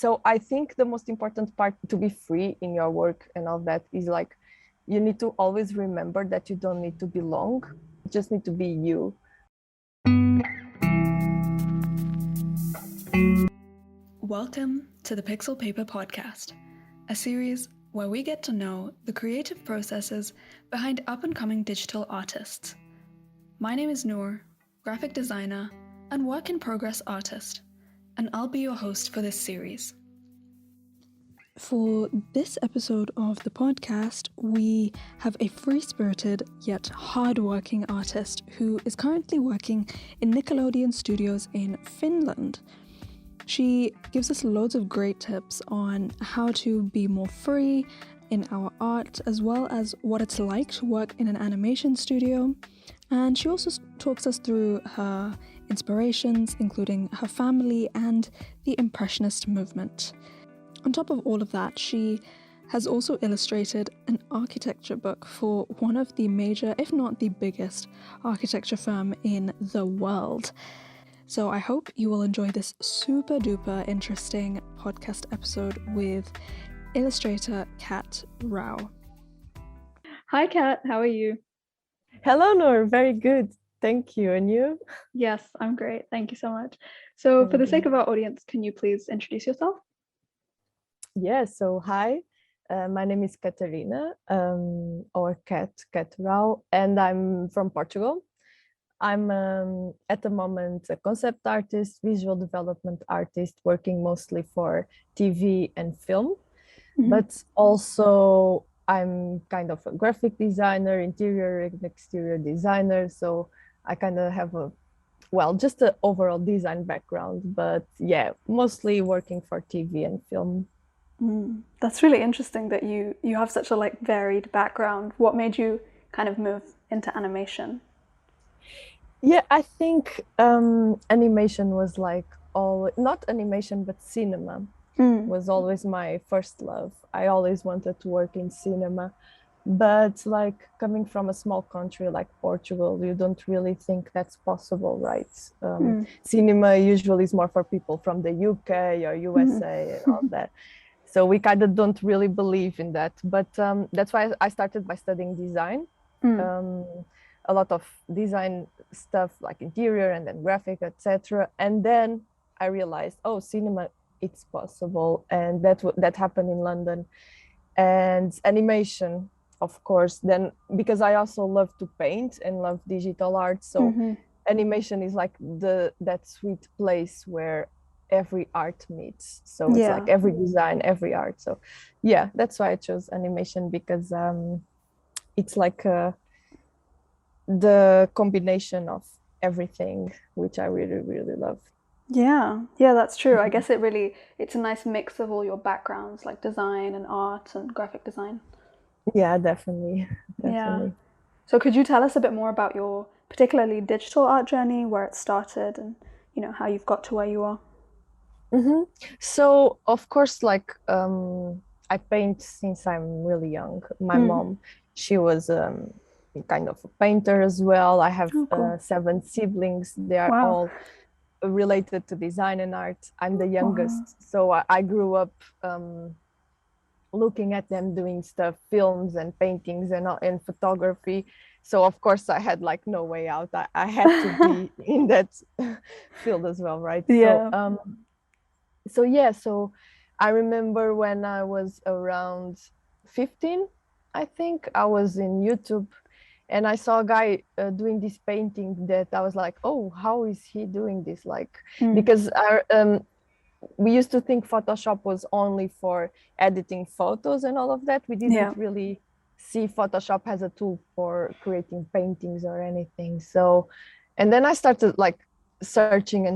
so I think the most important part to be free in your work and all that is like, you need to always remember that you don't need to belong, you just need to be you. Welcome to the Pixel Paper Podcast, a series where we get to know the creative processes behind up-and-coming digital artists. My name is Noor, graphic designer and work-in-progress artist, and I'll be your host for this series. For this episode of the podcast, we have a free-spirited yet hard-working artist who is currently working in Nickelodeon studios in Finland. She gives us loads of great tips on how to be more free in our art, as well as what it's like to work in an animation studio. And she also talks us through her inspirations, including her family and the impressionist movement. On top of all of that, she has also illustrated an architecture book for one of the major, if not the biggest, architecture firm in the world. So I hope you will enjoy this super duper interesting podcast episode with illustrator Cat Rao. Hi Cat, how are you? Hello Noor, very good, thank you. And you? Yes, I'm great, thank you so much. So for the sake of our audience, can you please introduce yourself? Yeah, so hi, my name is Catarina, or Cat Rao, and I'm from Portugal. I'm at the moment a concept artist, visual development artist, working mostly for TV and film, but also I'm kind of a graphic designer, interior and exterior designer. So I kind of have just an overall design background, but yeah, mostly working for TV and film. That's really interesting that you have such a varied background. What made you kind of move into animation? Yeah, I think animation was not animation, but cinema was always my first love. I always wanted to work in cinema, but coming from a small country like Portugal, you don't really think that's possible, right? Cinema usually is more for people from the UK or USA and all that. So we kind of don't really believe in that. But that's why I started by studying design. A lot of design stuff like interior and then graphic, etc. And then I realized, oh, cinema, it's possible. And that happened in London. And animation, of course, then because I also love to paint and love digital art. So animation is like that sweet place where every art meets. So it's like every design, every art. So yeah, that's why I chose animation, because it's like the combination of everything, which I really, really love. Yeah, that's true. I guess it's a nice mix of all your backgrounds, like design and art and graphic design. Yeah, definitely. Yeah. So could you tell us a bit more about your particularly digital art journey, where it started and, how you've got to where you are? So, of course, I paint since I'm really young. My mom, she was kind of a painter as well. I have 7 siblings. They are all related to design and art. I'm the youngest, so I grew up looking at them doing stuff, films and paintings and photography. So of course I had no way out. I had to be in that field as well, right? Yeah. So I remember when I was around 15, I think, I was in YouTube and I saw a guy doing this painting that I was like, oh, how is he doing this? Because we used to think Photoshop was only for editing photos and all of that. We didn't really see Photoshop as a tool for creating paintings or anything. So, and then I started searching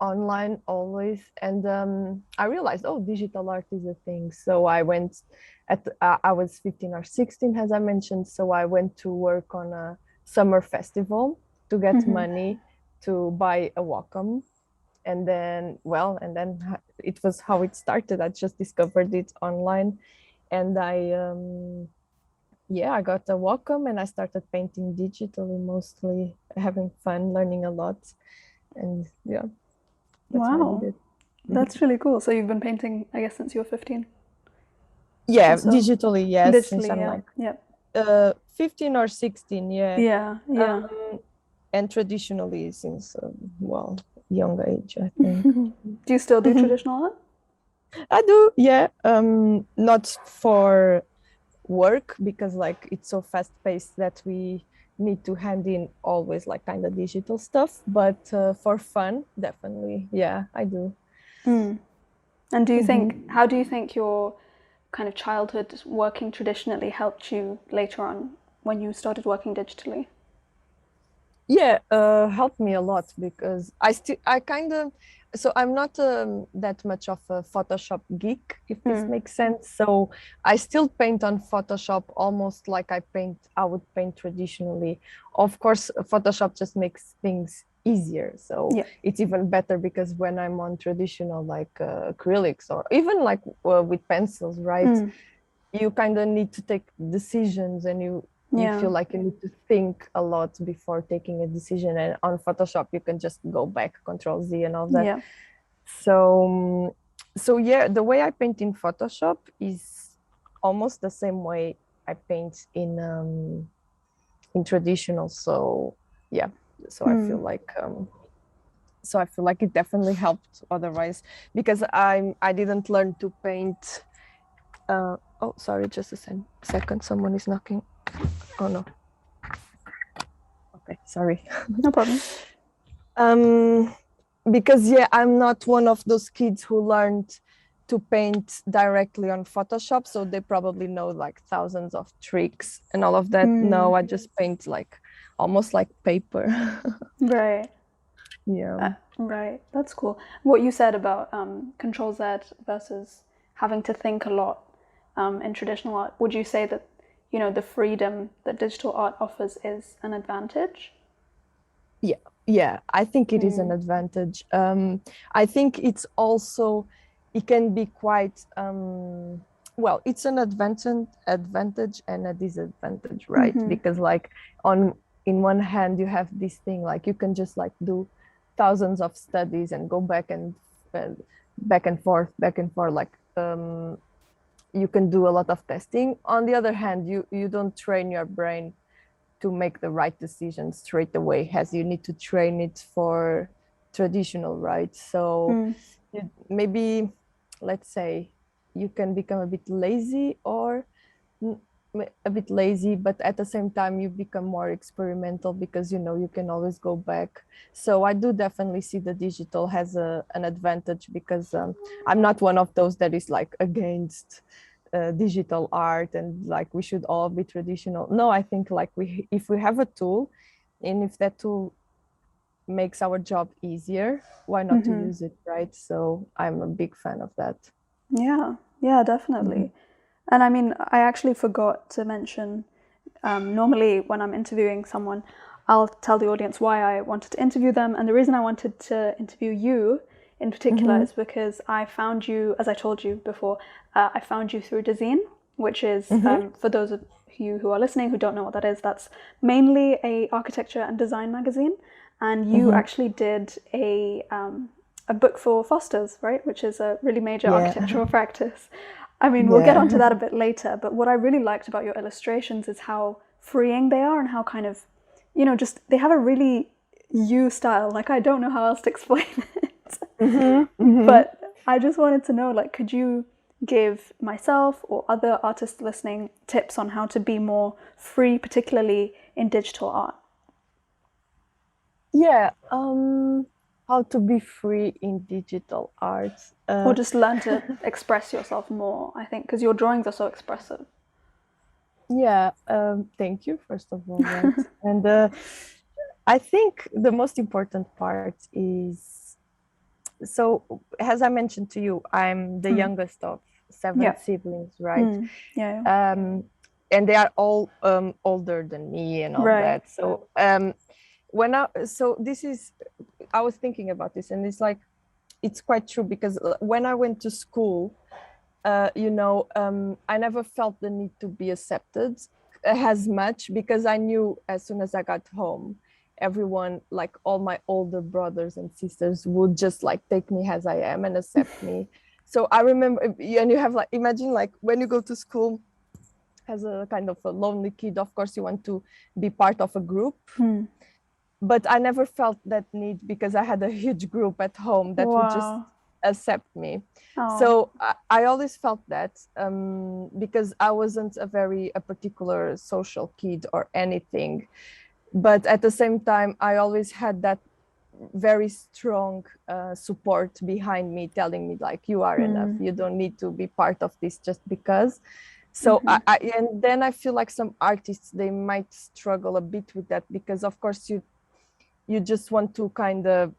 online always, and I realized, oh, digital art is a thing. So I went I was 15 or 16, as I mentioned, so I went to work on a summer festival to get money to buy a Wacom. And then it was how it started. I just discovered it online, and I got a Wacom and I started painting digitally, mostly having fun, learning a lot. And yeah, that's how I did it. That's really cool. So you've been painting, I guess, since you were 15? Yeah, So digitally, yes, since digitally, I'm yeah. like Yep. 15 or 16, yeah. Yeah, yeah. And traditionally since, well, young age, I think. Do you still do traditional art? I do, yeah. Not for work because like it's so fast paced that we need to hand in always like kind of digital stuff, but for fun, definitely, yeah, I do. And do you think, how do you think your kind of childhood working traditionally helped you later on when you started working digitally? Yeah, helped me a lot because I kind of, so I'm not that much of a Photoshop geek, if this makes sense. So I still paint on Photoshop almost like I would paint traditionally. Of course, Photoshop just makes things easier. So Yeah. it's even better because when I'm on traditional like acrylics or even like with pencils, right? You kind of need to take decisions and you Yeah. feel like you need to think a lot before taking a decision, and on Photoshop you can just go back, Control Z and all that. Yeah. So yeah, the way I paint in Photoshop is almost the same way I paint in traditional. So yeah, so I feel like it definitely helped otherwise, because I didn't learn to paint. Oh, sorry, just a second. Someone is knocking. Oh no. Okay, sorry. No problem. Um, because yeah, I'm not one of those kids who learned to paint directly on Photoshop, so they probably know like thousands of tricks and all of that. No, I just paint like almost like paper. Right. Yeah. Right. That's cool. What you said about Control Z versus having to think a lot in traditional art, would you say that, you know, the freedom that digital art offers is an advantage? Yeah, I think it is an advantage. I think it's also, it can be quite well, it's an advantage and a disadvantage, right? Because like on in one hand you have this thing like you can just like do thousands of studies and go uh, back and forth, like you can do a lot of testing. On the other hand, you don't train your brain to make the right decision straight away, as you need to train it for traditional, right? So maybe, let's say, you can become a bit lazy or a bit lazy, but at the same time you become more experimental because you know you can always go back. So I do definitely see the digital has an advantage because I'm not one of those that is like against digital art and like we should all be traditional. No, I think like if we have a tool, and if that tool makes our job easier, why not to use it, right? So I'm a big fan of that. Yeah. Yeah, definitely. And I mean, I actually forgot to mention, normally when I'm interviewing someone, I'll tell the audience why I wanted to interview them. And the reason I wanted to interview you in particular is because I found you, as I told you before, I found you through Dezeen, which is, for those of you who are listening who don't know what that is, that's mainly a architecture and design magazine. And you actually did a book for Foster's, right, which is a really major Yeah. architectural practice. I mean, we'll get onto Yeah. that a bit later, but what I really liked about your illustrations is how freeing they are and how kind of, you know, just they have a really you style. Like, I don't know how else to explain it. But I just wanted to know, like, could you give myself or other artists listening tips on how to be more free, particularly in digital art? Yeah, how to be free in digital art. Or just learn to express yourself more, I think, because your drawings are so expressive. Yeah, thank you, first of all, right? And I think the most important part is, so as I mentioned to you, I'm the youngest of seven Yeah. siblings, right? Yeah. And they are all older than me and all Right. that. So this is, I was thinking about this, and it's like, it's quite true because when I went to school, I never felt the need to be accepted as much because I knew as soon as I got home everyone, like all my older brothers and sisters would just like take me as I am and accept me. So I remember, and you have like, imagine like when you go to school as a kind of a lonely kid, of course you want to be part of a group. But I never felt that need because I had a huge group at home that would just accept me. So I always felt that because I wasn't a particular social kid or anything. But at the same time, I always had that very strong support behind me, telling me like, you are enough. You don't need to be part of this just because. So and then I feel like some artists, they might struggle a bit with that because of course you just want to kind of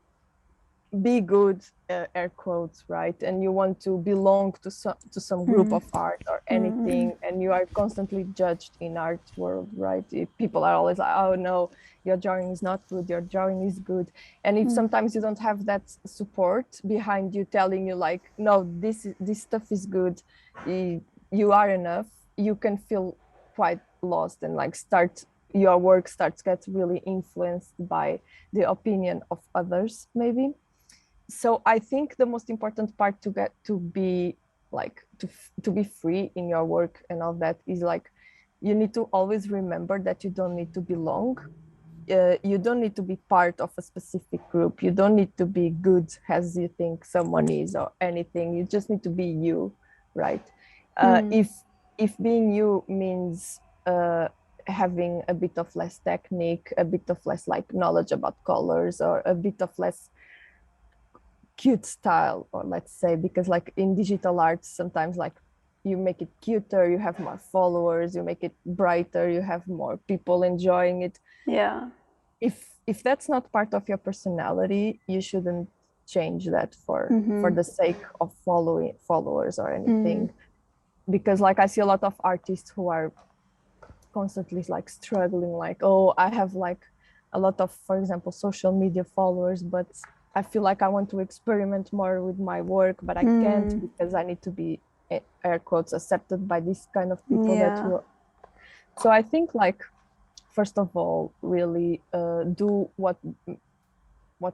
be good, air quotes, right? And you want to belong to some group of art or anything, and you are constantly judged in art world, right? People are always like, oh no, your drawing is not good, your drawing is good. And if sometimes you don't have that support behind you telling you like, no, this stuff is good, you are enough, you can feel quite lost and like your work starts get really influenced by the opinion of others maybe. So I think the most important part to get to be like to be free in your work and all that is like, you need to always remember that you don't need to belong. You don't need to be part of a specific group. You don't need to be good as you think someone is or anything. You just need to be you, right? If being you means having a bit of less technique, a bit of less like knowledge about colors, or a bit of less cute style, or let's say, because like in digital art sometimes like you make it cuter, you have more followers, you make it brighter, you have more people enjoying it. If that's not part of your personality, you shouldn't change that for the sake of followers or anything. Because like I see a lot of artists who are constantly like struggling, like, oh, I have like a lot of, for example, social media followers, but I feel like I want to experiment more with my work, but I can't because I need to be, air quotes, accepted by this kind of people that will. So I think like, first of all, really do what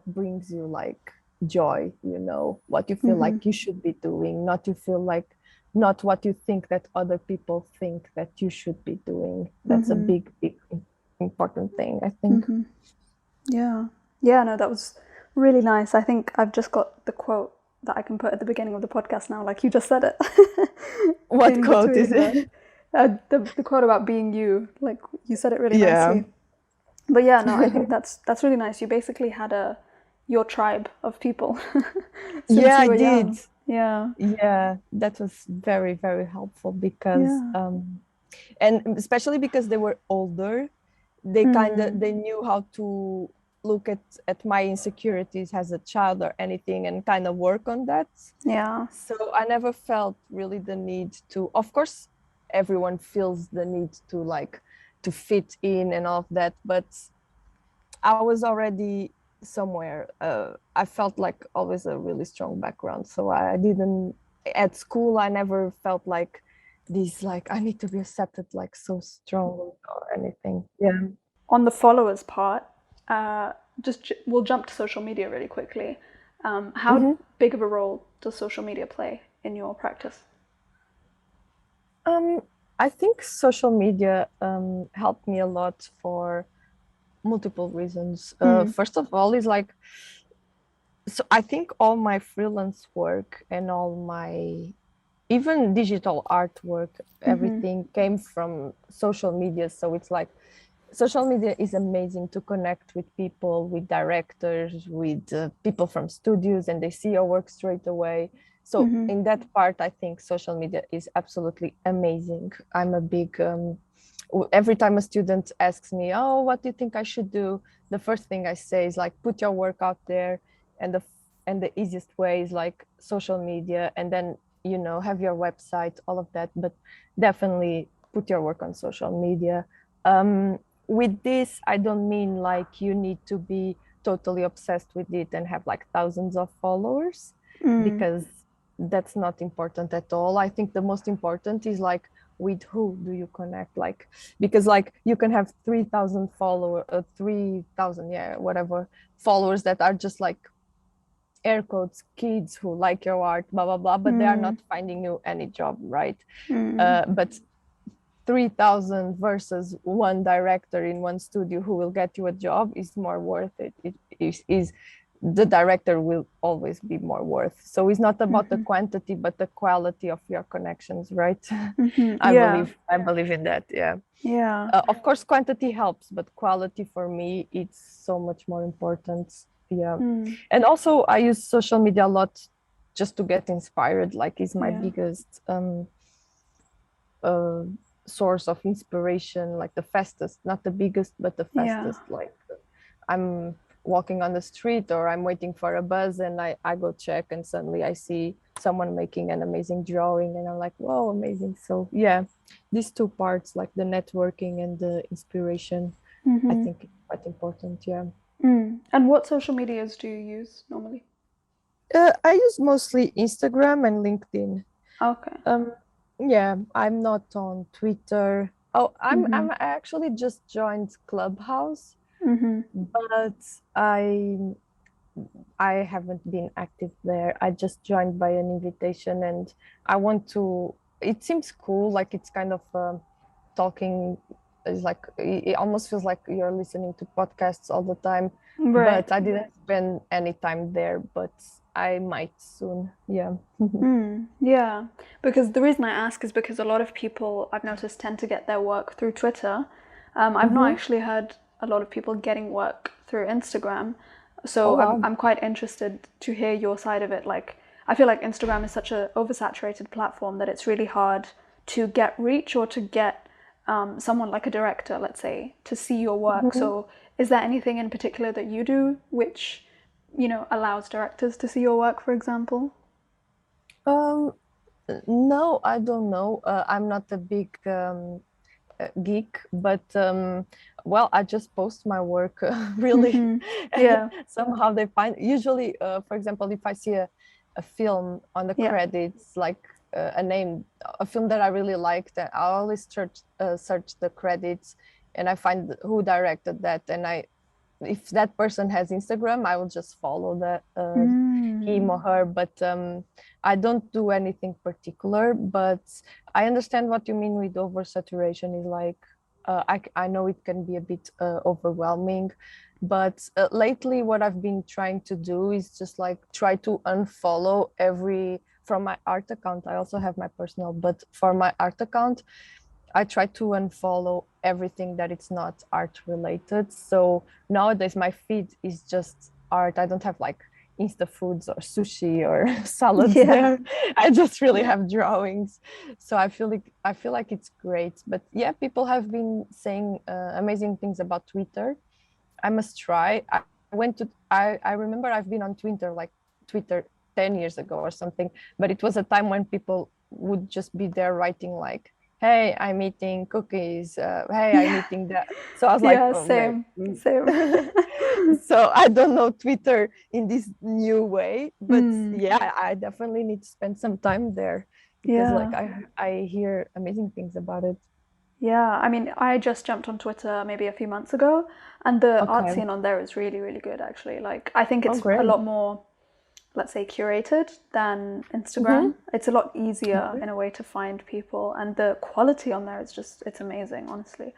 brings you like joy, what you feel like you should be doing, not what you think that other people think that you should be doing. That's a big important thing, I think. No, that was really nice. I think I've just got the quote that I can put at the beginning of the podcast now, like you just said it. What quote is it? The quote about being you, like you said it really nicely. But yeah, no, I think that's really nice. You basically had your tribe of people. Yeah, I did. Yeah, that was very, very helpful because and especially because they were older, they they knew how to look at my insecurities as a child or anything and kind of work on that. So I never felt really the need to, of course everyone feels the need to like to fit in and all of that, but I was already somewhere. I felt like always a really strong background, so I didn't, at school I never felt like this, like I need to be accepted like so strong or anything. On the followers part, we'll jump to social media really quickly. How big of a role does social media play in your practice? I think social media helped me a lot for multiple reasons. First of all is like, so I think all my freelance work and all my even digital artwork, everything came from social media. So it's like social media is amazing to connect with people, with directors, with people from studios, and they see your work straight away. So in that part, I think social media is absolutely amazing. I'm a big, every time a student asks me, oh, what do you think I should do? The first thing I say is like, put your work out there. And the easiest way is like social media, and then, have your website, all of that, but definitely put your work on social media. With this, I don't mean like you need to be totally obsessed with it and have like thousands of followers, because that's not important at all. I think the most important is like with who do you connect? Like, because like you can have 3,000 followers, 3,000, yeah, whatever followers that are just like air quotes kids who like your art, blah blah blah, but they are not finding you any job, right? But 3,000 versus one director in one studio who will get you a job is more worth it. It is the director will always be more worth. So it's not about the quantity, but the quality of your connections, right? I believe in that. Yeah. Yeah. Of course, quantity helps, but quality for me, it's so much more important. Yeah. And also I use social media a lot just to get inspired. Like, it's my biggest source of inspiration, like the fastest, not the biggest, but the fastest. Like, I'm walking on the street or I'm waiting for a bus and I go check and suddenly I see someone making an amazing drawing and I'm like, whoa, amazing. So yeah, these two parts, like the networking and the inspiration, I think it's quite important. Yeah. And what social medias do you use normally? I use mostly Instagram and LinkedIn. Okay. Yeah, I'm not on Twitter. Oh, I actually just joined Clubhouse, but I haven't been active there. I just joined by an invitation, and I want to. It seems cool, like it's kind of talking. It's like it almost feels like you're listening to podcasts all the time. Right. But I didn't spend any time there, but I might soon. Yeah. Yeah, because the reason I ask is because a lot of people I've noticed tend to get their work through Twitter. I've not actually heard a lot of people getting work through Instagram, Oh so wow. I'm quite interested to hear your side of it. Like, I feel like Instagram is such a oversaturated platform that it's really hard to get reach or to get someone like a director, let's say, to see your work. So, is there anything in particular that you do which, allows directors to see your work, for example? No, I don't know. I'm not a big geek, but well, I just post my work really. Yeah. Somehow they find, usually, for example, if I see a film on the Yeah. credits, like a name, a film that I really like, that I always search the credits and I find who directed that. And if that person has Instagram, I will just follow that him or her. But I don't do anything particular. But I understand what you mean with oversaturation. Is like I know it can be a bit overwhelming, but lately what I've been trying to do is just like try to unfollow every from my art account. I also have my personal, but for my art account, I try to unfollow everything that it's not art related. So nowadays my feed is just art. I don't have like Insta foods or sushi or salads Yeah. there. I just really have drawings. So I feel like it's great. But yeah, people have been saying amazing things about Twitter. I must try. I remember I've been on Twitter 10 years ago or something, but it was a time when people would just be there writing like, hey, I'm eating cookies. Hey, I'm Yeah. eating that. So I was like, Yeah, oh, wait. same. Same. So I don't know Twitter in this new way, but yeah, I definitely need to spend some time there because like Yeah. I hear amazing things about it. Yeah. I mean, I just jumped on Twitter maybe a few months ago, and the art Okay. scene on there is really, really good, actually. Like, I think Oh, it's a great. lot more, let's say, curated than Mm-hmm. Instagram. It's a lot easier in a way to find people, and the quality on there is just, it's amazing, honestly.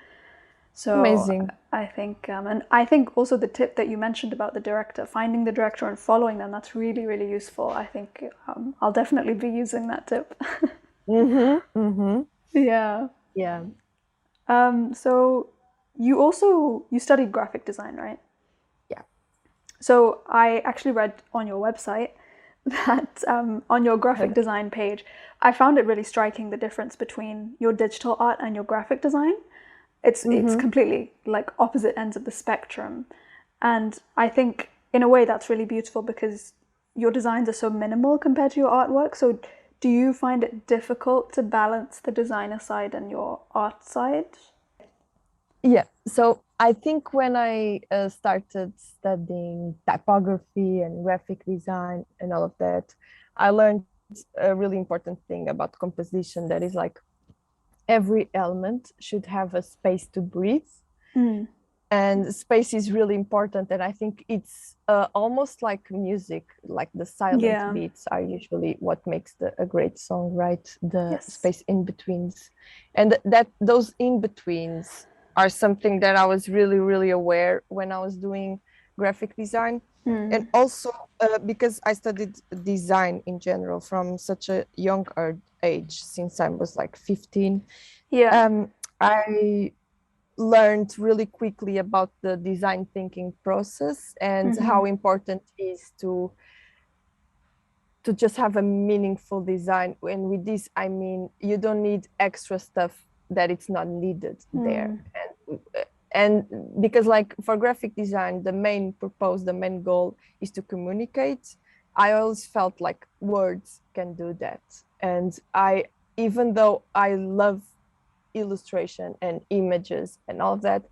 So Amazing. I think, and I think also the tip that you mentioned about the director, finding the director and following them, that's really, really useful. I think I'll definitely be using that tip. Mm-hmm. Mm-hmm. Yeah. Yeah. So you studied graphic design, right? Yeah. So I actually read on your website that on your graphic design page, I found it really striking the difference between your digital art and your graphic design. It's Mm-hmm. completely like opposite ends of the spectrum, and I think in a way that's really beautiful because your designs are so minimal compared to your artwork. So do you find it difficult to balance the designer side and your art side? Yeah. So I think when I started studying typography and graphic design and all of that, I learned a really important thing about composition that is like every element should have a space to breathe. And space is really important, and I think it's almost like music, like the silent beats are usually what makes a great song, right? The space in betweens, and that those in betweens are something that I was really aware when I was doing graphic design. And also because I studied design in general from such a young age, since I was like 15. I learned really quickly about the design thinking process and how important it is to just have a meaningful design. And with this, I mean, you don't need extra stuff that it's not needed there. And because like for graphic design, the main purpose, the main goal is to communicate. I always felt like words can do that. And even though I love illustration and images and all of that,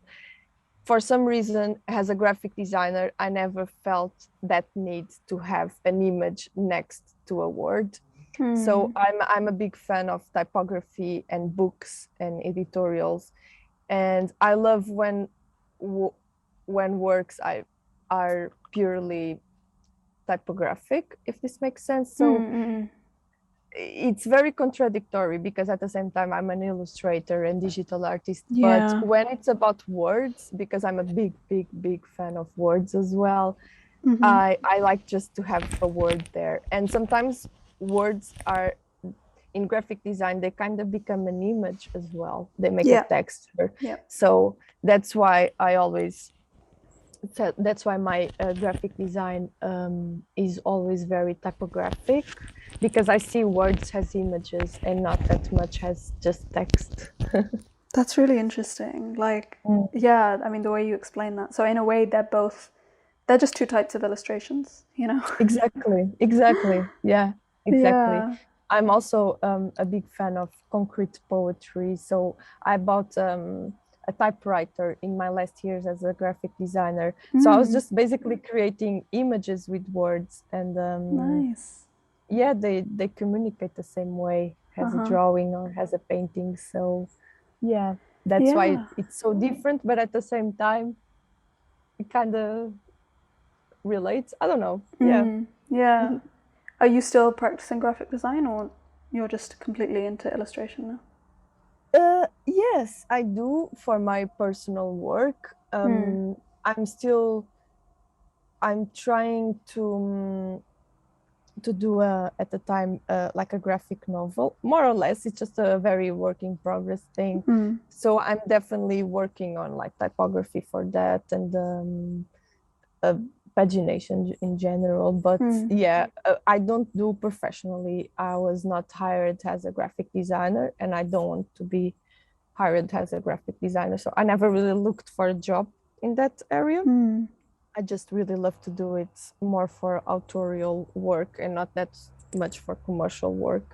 for some reason, as a graphic designer, I never felt that need to have an image next to a word. So I'm a big fan of typography and books and editorials, and I love when works are purely typographic, if this makes sense. So it's very contradictory because at the same time I'm an illustrator and digital artist, but when it's about words, because I'm a big fan of words as well, I like just to have a word there. And sometimes words are in graphic design, they kind of become an image as well. They make a texture. So that's why that's why my graphic design is always very typographic, because I see words as images and not that much as just text. That's really interesting. Like, I mean, the way you explain that. So in a way, they're just two types of illustrations, you know? Exactly. Yeah, exactly. I'm also a big fan of concrete poetry. So I bought a typewriter in my last years as a graphic designer. So I was just basically creating images with words, and nice. Yeah, they communicate the same way as a drawing or as a painting. So yeah, that's why it's so different, but at the same time it kind of relates. I don't know. Yeah. Are you still practicing graphic design, or you're just completely into illustration now? Yes, I do for my personal work. I'm trying to do at the time like a graphic novel, more or less. It's just a very work in progress thing. So I'm definitely working on like typography for that, and pagination in general. But I don't do professionally. I was not hired as a graphic designer, and I don't want to be hired as a graphic designer. So I never really looked for a job in that area. I just really love to do it more for authorial work and not that much for commercial work.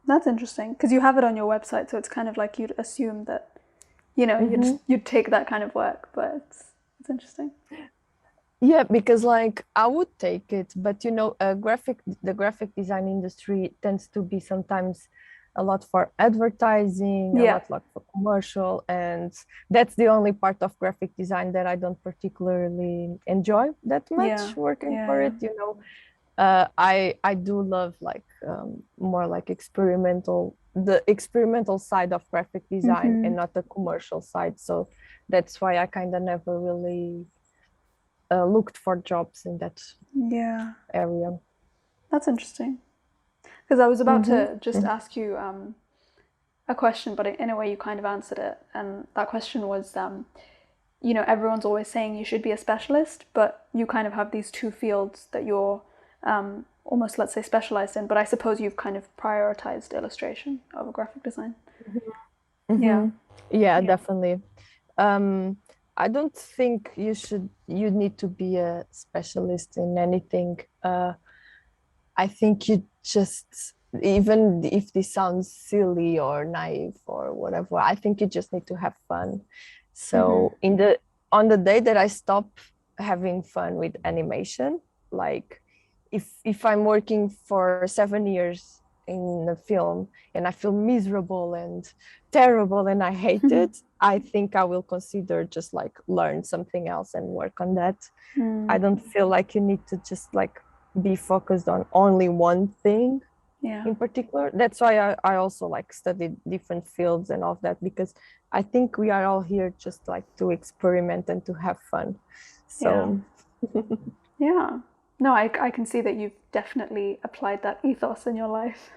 That's interesting, because you have it on your website, so it's kind of like you'd assume that, you know, you'd take that kind of work, but it's interesting. Yeah, because like I would take it, but you know, the graphic design industry tends to be sometimes a lot for advertising, a lot like for commercial, and that's the only part of graphic design that I don't particularly enjoy that much working for it. You know, I do love like more like the experimental side of graphic design and not the commercial side. So that's why I kind of never really looked for jobs in that area. That's interesting, because I was about to just ask you a question, but in a way you kind of answered it. And that question was, you know, everyone's always saying you should be a specialist, but you kind of have these two fields that you're almost, let's say, specialized in. But I suppose you've kind of prioritized illustration over graphic design. Yeah, definitely. I don't think you need to be a specialist in anything. I think you just, even if this sounds silly or naive or whatever, I think you just need to have fun. So on the day that I stop having fun with animation, like if I'm working for 7 years in the film and I feel miserable and terrible and I hate it, I think I will consider just like learn something else and work on that. I don't feel like you need to just like be focused on only one thing in particular. That's why I also like studied different fields and all of that, because I think we are all here just like to experiment and to have fun. So yeah. No, I can see that you've definitely applied that ethos in your life.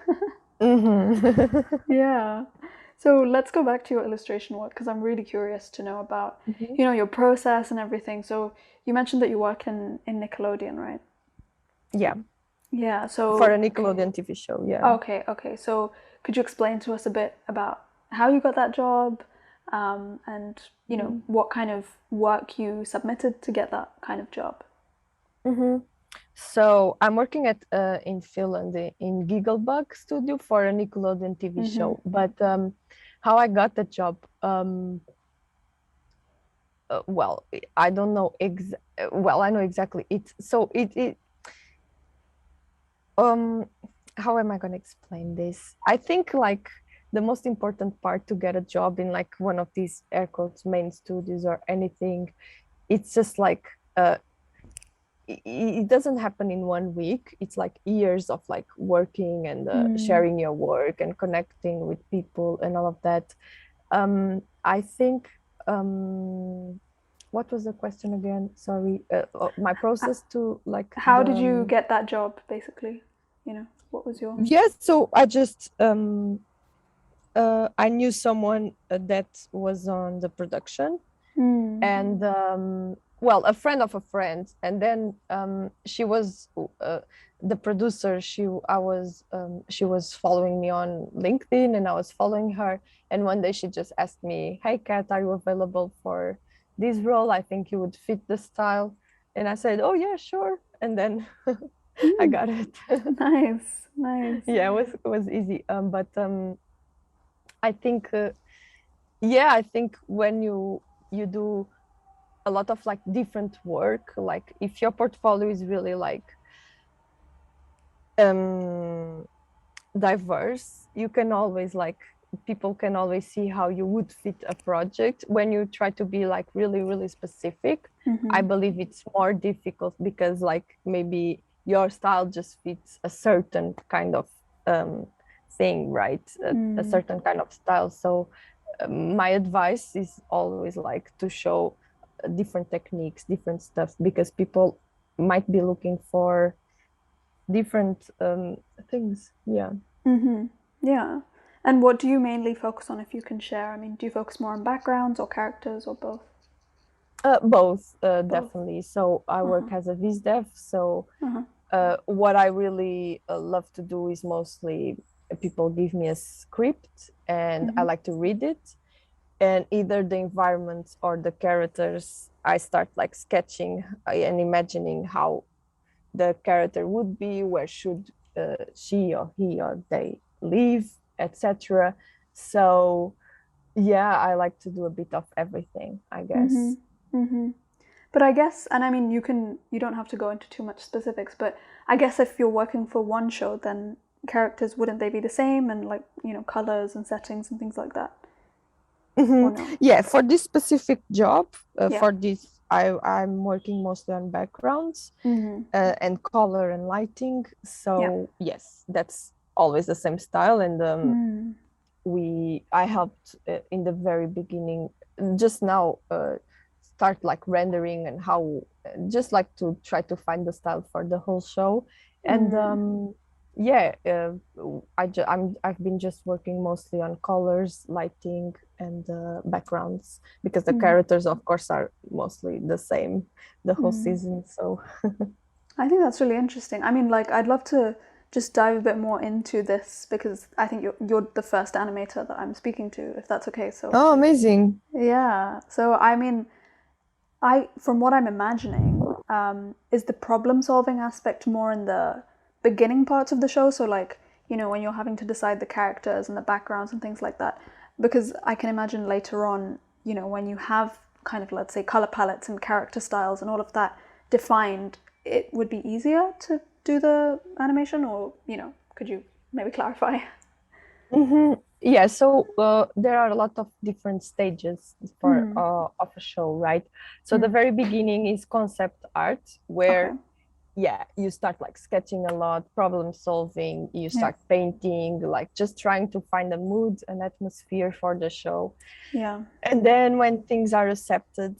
Yeah. So let's go back to your illustration work, because I'm really curious to know about, you know, your process and everything. So you mentioned that you work in Nickelodeon, right? Yeah. Yeah. So for a Nickelodeon TV show, yeah. Okay. So could you explain to us a bit about how you got that job, and you know what kind of work you submitted to get that kind of job? So I'm working at in Finland in Gigglebug studio for a Nickelodeon TV show. But how I got the job, well, I don't know well, I know exactly it. So it how am I going to explain this? I think like the most important part to get a job in like one of these air quotes main studios or anything, it's just like it doesn't happen in 1 week. It's like years of like working and sharing your work and connecting with people and all of that. I think what was the question again? Sorry. My process to like How did you get that job, basically? You know, what was your... Yes, so I just I knew someone that was on the production, and well, a friend of a friend, and then she was the producer. She was following me on LinkedIn, and I was following her. And one day she just asked me, "Hey, Kat, are you available for this role? I think you would fit the style." And I said, "Oh yeah, sure." And then I got it. Nice. Yeah, it was easy. But I think I think when you do a lot of like different work, like if your portfolio is really like diverse, you can always like people can always see how you would fit a project. When you try to be like really specific, I believe it's more difficult, because like maybe your style just fits a certain kind of thing, right? A certain kind of style. So my advice is always like to show different techniques, different stuff, because people might be looking for different things. Yeah. Yeah. And what do you mainly focus on, if you can share? I mean, do you focus more on backgrounds or characters or both? Both, definitely. So I work as a viz dev. So what I really love to do is mostly people give me a script and I like to read it, and either the environments or the characters, I start like sketching and imagining how the character would be, where should she or he or they live, etc. So yeah, I like to do a bit of everything, I guess. But I guess, and I mean, you don't have to go into too much specifics, but I guess if you're working for one show, then characters, wouldn't they be the same, and like, you know, colors and settings and things like that? Yeah, for this specific job, for this I'm working mostly on backgrounds and color and lighting. So yes, that's always the same style. And I helped in the very beginning, just now start like rendering and how just like to try to find the style for the whole show. And I've been just working mostly on colors, lighting, and backgrounds, because the characters, of course, are mostly the same the whole season. So I think that's really interesting. I mean, like, I'd love to just dive a bit more into this, because I think you're the first animator that I'm speaking to, if that's okay. So amazing. Yeah. So I mean, from what I'm imagining, is the problem solving aspect more in the beginning parts of the show? So like, you know, when you're having to decide the characters and the backgrounds and things like that, because I can imagine later on, you know, when you have kind of, let's say, color palettes and character styles and all of that defined, it would be easier to do the animation, or, you know, could you maybe clarify. Yeah, so there are a lot of different stages for of a show, right? So the very beginning is concept art, where you start like sketching a lot, problem solving, you start painting, like just trying to find a mood, an atmosphere for the show. And then when things are accepted,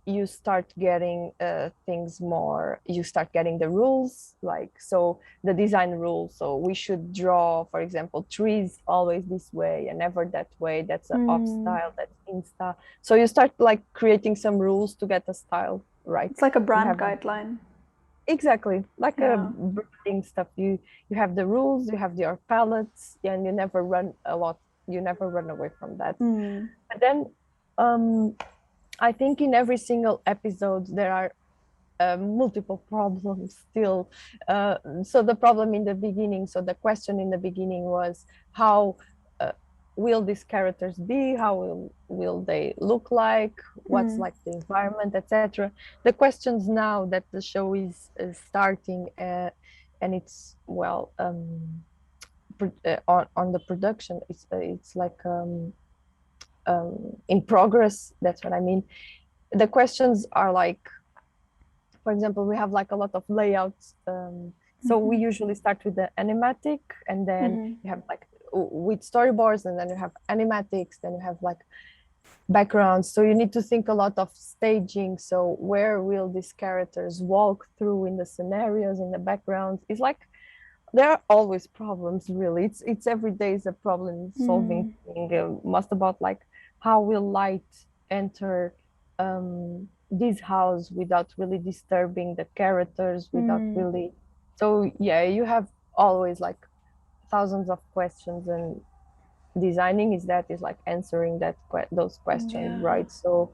you start getting things more, you start getting the rules, like, so the design rules. So we should draw, for example, trees always this way and never that way. That's an off style, that's in style. So you start like creating some rules to get a style right. It's like a brand guideline. Exactly, like a branding stuff. You have the rules, you have your palettes, and you never run away from that. But then I think in every single episode there are multiple problems still. So the problem in the beginning, so the question in the beginning was, how will these characters be? How will they look like? What's like the environment, etc. The questions now that the show is starting, and it's on the production, it's like in progress. That's what I mean. The questions are like, for example, we have like a lot of layouts. So we usually start with the animatic, and then you have like with storyboards, and then you have animatics, then you have like backgrounds. So you need to think a lot of staging. So where will these characters walk through in the scenarios, in the backgrounds? It's like there are always problems, really. It's every day is a problem solving thing. Most about like, how will light enter this house without really disturbing the characters, without really. So yeah, you have always like thousands of questions, and designing is like answering those questions, right? So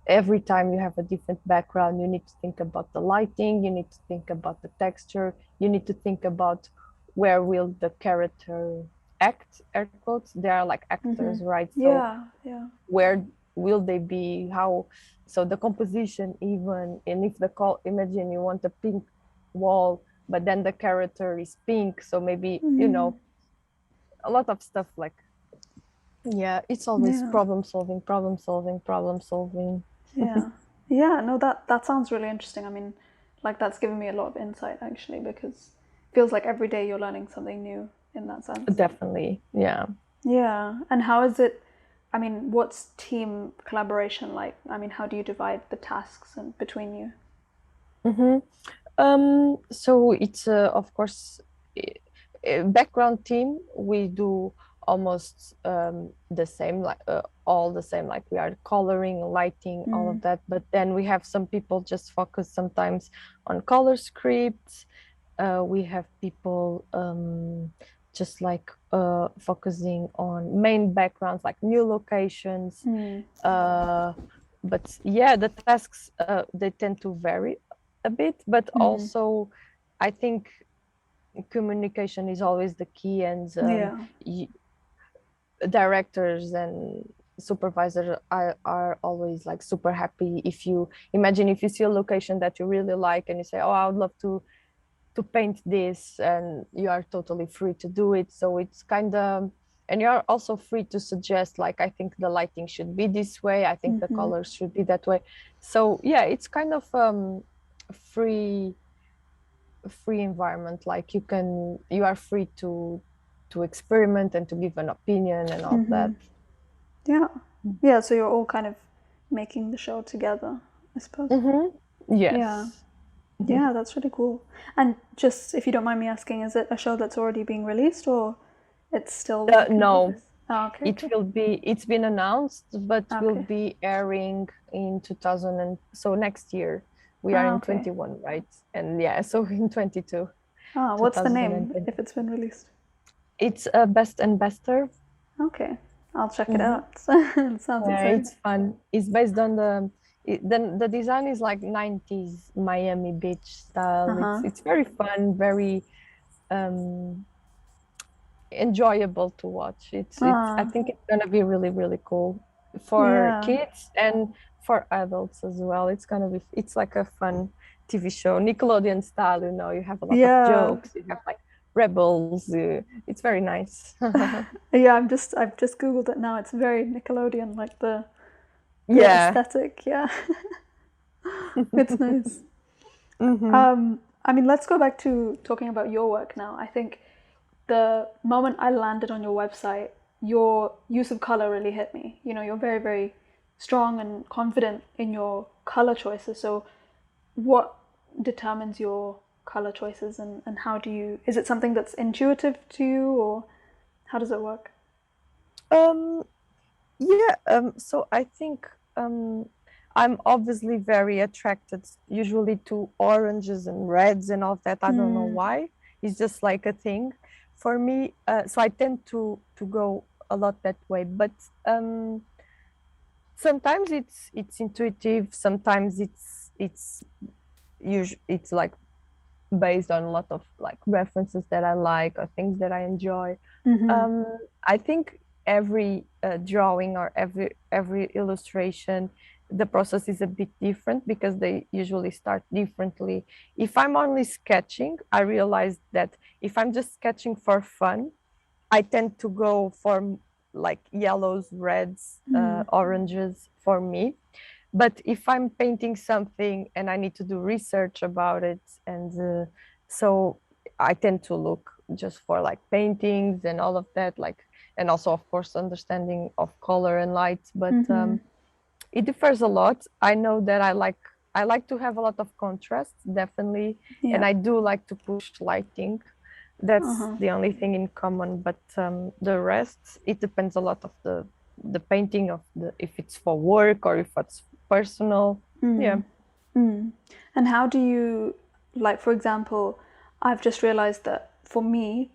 every time you have a different background, you need to think about the lighting, you need to think about the texture, you need to think about where will the character act, air quotes. They are like actors, right? So where will they be? How? So the composition, even, and if imagine you want a pink wall, but then the character is pink, so maybe a lot of stuff like. Yeah, it's always problem solving. No, that sounds really interesting. I mean, like, that's given me a lot of insight, actually, because it feels like every day you're learning something new in that sense. Definitely, yeah. And how is it, I mean, what's team collaboration like? I mean, how do you divide the tasks between you? So it's of course background team. We do almost the same, like all the same, like we are coloring, lighting, all of that. But then we have some people just focus sometimes on color scripts. We have people just like focusing on main backgrounds, like new locations. But yeah, the tasks they tend to vary a bit, but also I think communication is always the key, and directors and supervisors are always like super happy if you see a location that you really like, and you say, oh, I would love to paint this, and you are totally free to do it. So it's kind of, and you're also free to suggest, like, I think the lighting should be this way, I think the colors should be that way. So yeah, it's kind of free environment. Like you are free to experiment and to give an opinion and all that. So you're all kind of making the show together, I suppose. Yes. Yeah, that's really cool. And just, if you don't mind me asking, is it a show that's already being released, or it's still no. Okay, it's been announced, but will be airing in 2000, so next year. We are in 21, right? And yeah, so in 22. What's the name, if it's been released? It's Best and Bester. Okay, I'll check it out. It sounds exciting. It's fun. It's based on the design is like 90s Miami Beach style. It's very fun, very enjoyable to watch. It's I think it's gonna be really, really cool for kids and for adults as well. It's like a fun TV show, Nickelodeon style. You have a lot of jokes. You have like rebels. It's very nice. Yeah, I've just Googled it now. It's very Nickelodeon, like the Yeah. aesthetic. Yeah, it's nice. Mm-hmm. I mean, let's go back to talking about your work now. I think the moment I landed on your website, your use of color really hit me. You know, you're very, very strong and confident in your color choices. So, what determines your color choices, and how do you, is it something that's intuitive to you, or how does it work? Um, yeah, so I think I'm obviously very attracted usually to oranges and reds and all that. I don't know why. It's just like a thing for me. So I tend to go a lot that way. But sometimes it's intuitive. Sometimes it's like based on a lot of like references that I like or things that I enjoy. Um, I think every drawing or every illustration, the process is a bit different because they usually start differently. If I'm only sketching, I realize that if I'm just sketching for fun, I tend to go for like yellows, reds, oranges for me. But if I'm painting something and I need to do research about it, and so I tend to look just for like paintings and all of that, like, and also of course understanding of color and light. But it differs a lot. I know that I like to have a lot of contrast, definitely, and Yeah. I do like to push lighting. That's the only thing in common, but the rest, it depends a lot of the painting of the if it's for work or if it's personal. Yeah. And how do you, like, for example, I've just realized that for me,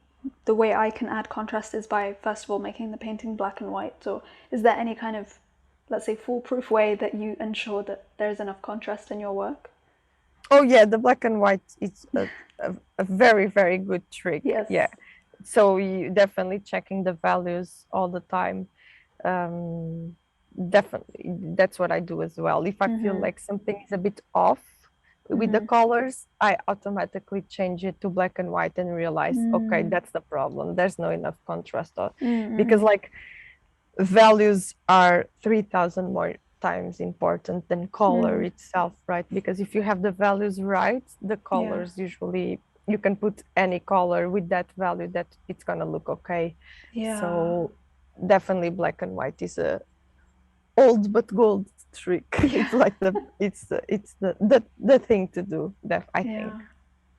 the way I can add contrast is by, first of all, making the painting black and white. So, is there any kind of, let's say, foolproof way that you ensure that there's enough contrast in your work? Oh yeah, the black and white is a very, very good trick. Yes. Yeah. So you definitely checking the values all the time. Um, Definitely, that's what I do as well. If I feel like something is a bit off with the colors, I automatically change it to black and white and realize, okay, that's the problem. There's no enough contrast, or because like values are 3,000 more times important than color itself, right? Because if you have the values right, the Yeah. colors usually you can put any color with that value that it's gonna look okay. Yeah. So definitely black and white is a old but gold trick. It's like the thing to do, that I think. Yeah.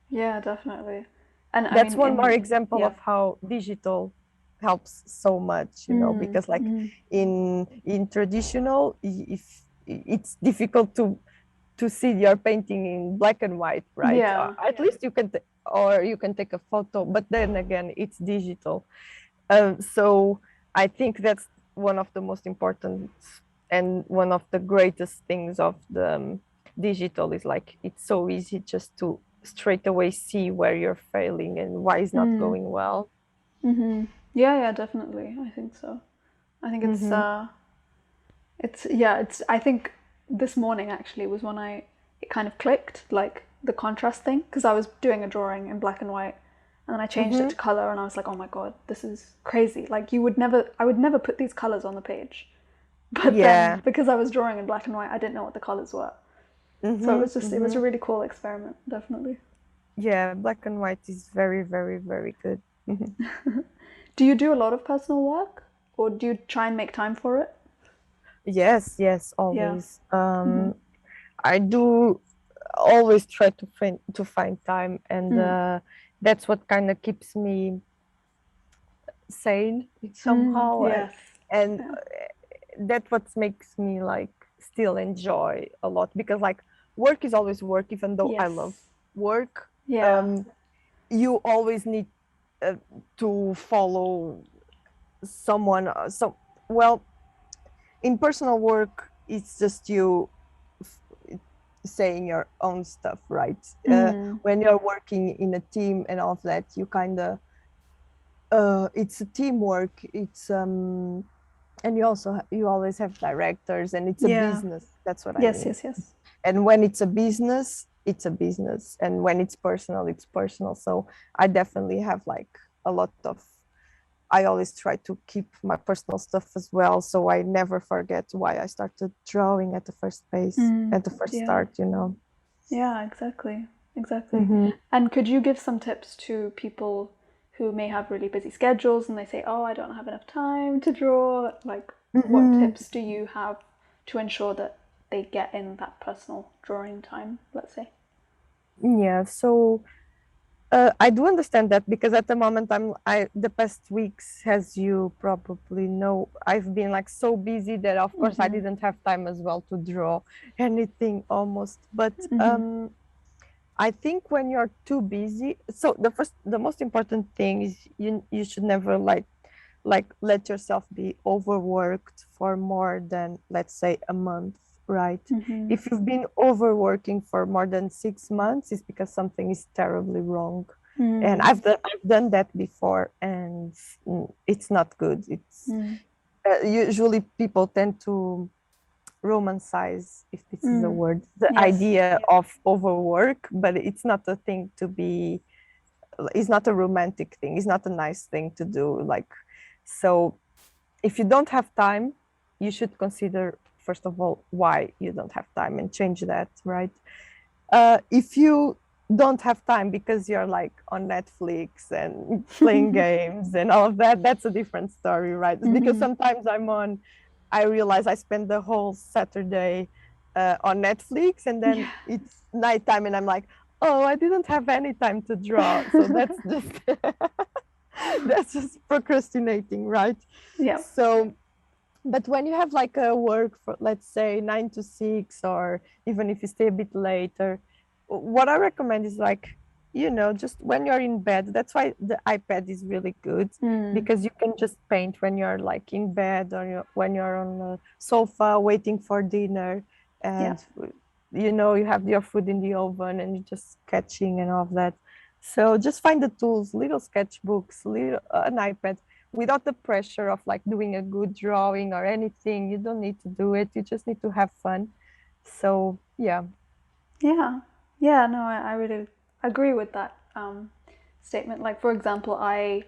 Yeah, definitely. And I That's mean, one more example yeah. of how digital helps so much, because like in traditional, if it's difficult to see your painting in black and white, right? Yeah. At least you can or you can take a photo, but then again it's digital. So I think that's one of the most important and one of the greatest things of the digital is like it's so easy just to straight away see where you're failing and why it's not going well. Yeah, yeah, definitely. I think so. I think Mm-hmm. I think this morning actually was when it kind of clicked, like the contrast thing, because I was doing a drawing in black and white, and then I changed it Mm-hmm. to color, and I was like, oh my god, this is crazy. Like I would never put these colors on the page, but then Yeah. because I was drawing in black and white, I didn't know what the colors were. So Mm-hmm. it was Mm-hmm. a really cool experiment, definitely. Yeah, black and white is very, very, very good. Do you do a lot of personal work, or do you try and make time for it? Yes, yes, Yeah. always. I do always try to find time, and that's what kind of keeps me sane somehow, Yes. and Yeah. that's what makes me like still enjoy a lot, because like work is always work, even though I love Yes. work. Yeah. um you always need uh, to follow someone, so well, in personal work it's just you f- saying your own stuff, right? When you're working in a team and all of that, you kind of it's a teamwork. It's and you always have directors, and it's a Yeah. business. That's what I Yes, mean. yes, yes. And when it's a business, it's a business, and when it's personal, it's personal. So I definitely have like a lot of, I always try to keep my personal stuff as well, so I never forget why I started drawing at the first place, at the first start, you know. Yeah, exactly. And could you give some tips to people who may have really busy schedules and they say, oh, I don't have enough time to draw? Like, what tips do you have to ensure that they get in that personal drawing time, let's say? Yeah, so I do understand that, because at the moment the past weeks, as you probably know, I've been like so busy that of course I didn't have time as well to draw anything almost. But I think when you're too busy, so the most important thing is you should never like let yourself be overworked for more than, let's say, a month, right? If you've been overworking for more than 6 months, it's because something is terribly wrong. And I've done that before, and it's not good. It's usually people tend to romanticize, if this is a word, the idea of overwork, but it's not a thing to be, it's not a romantic thing, it's not a nice thing to do. Like, so if you don't have time, you should consider, first of all, why you don't have time, and change that, right? If you don't have time because you're like on Netflix and playing games and all of that, that's a different story, right? Because sometimes I realize I spend the whole Saturday on Netflix, and then it's nighttime and I'm like, oh, I didn't have any time to draw. So that's just that's just procrastinating, right? Yeah. So, but when you have like a work for, let's say, 9 to 6, or even if you stay a bit later, what I recommend is like, you know, just when you're in bed. That's why the iPad is really good, because you can just paint when you're like in bed, or when you're on the sofa waiting for dinner, and you know, you have your food in the oven and you're just sketching and all of that. So just find the tools, little sketchbooks, little an iPad, without the pressure of like doing a good drawing or anything. You don't need to do it. You just need to have fun. So yeah. Yeah, no, I really agree with that statement. Like, for example, I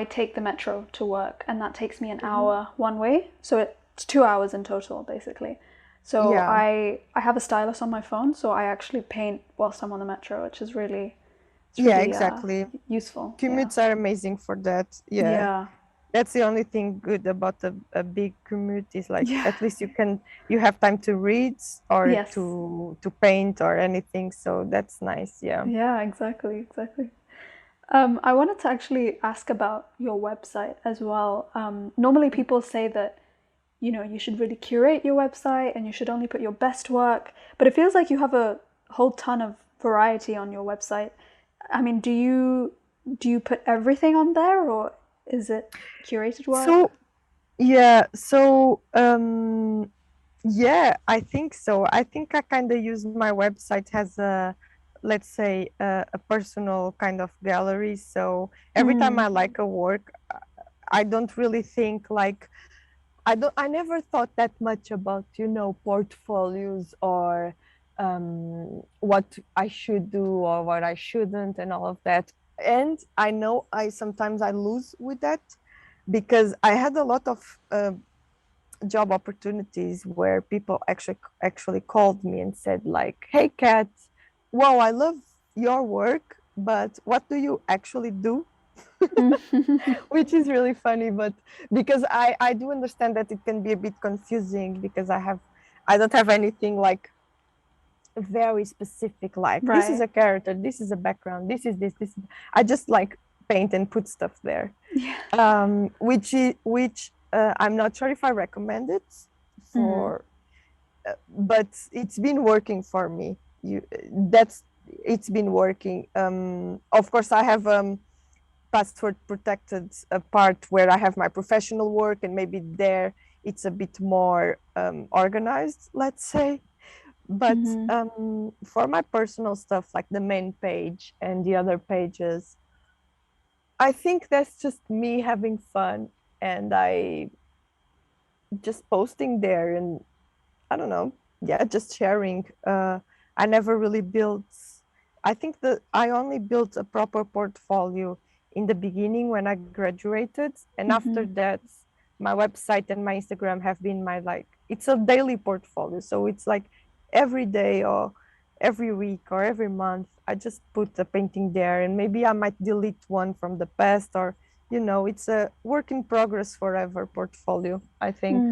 take the metro to work, and that takes me an hour one way, so it's 2 hours in total, basically. So Yeah. I have a stylus on my phone, so I actually paint whilst I'm on the metro, which is really Exactly. useful. Commutes are amazing for that. Yeah. That's the only thing good about a big commute, is like, at least you have time to read or to paint or anything. So that's nice. Yeah, exactly. I wanted to actually ask about your website as well. Normally people say that, you know, you should really curate your website and you should only put your best work, but it feels like you have a whole ton of variety on your website. I mean, do you put everything on there, or is it curated work? I think so. I think I kind of use my website as a, let's say, a personal kind of gallery. So every time I like a work, I don't really think like, I never thought that much about, you know, portfolios, or what I should do or what I shouldn't and all of that. And I know sometimes I lose with that, because I had a lot of job opportunities where people actually called me and said like, hey Kat, wow, I love your work, but what do you actually do? Which is really funny, but because I do understand that it can be a bit confusing, because I don't have anything like very specific, like this is a character, this is a background, this is this. I just like paint and put stuff there. Which I'm not sure if I recommend it for, but it's been working for me. It's been working. Of course, I have password protected part where I have my professional work, and maybe there it's a bit more organized, let's say. But for my personal stuff, like the main page and the other pages, I think that's just me having fun, and I just posting there, and I don't know, just sharing. I never really built, I think that I only built a proper portfolio in the beginning when I graduated. And after that, my website and my Instagram have been my, like, it's a daily portfolio. So it's like every day or every week or every month, I just put a painting there, and maybe I might delete one from the past, or, you know, it's a work in progress forever portfolio, I think.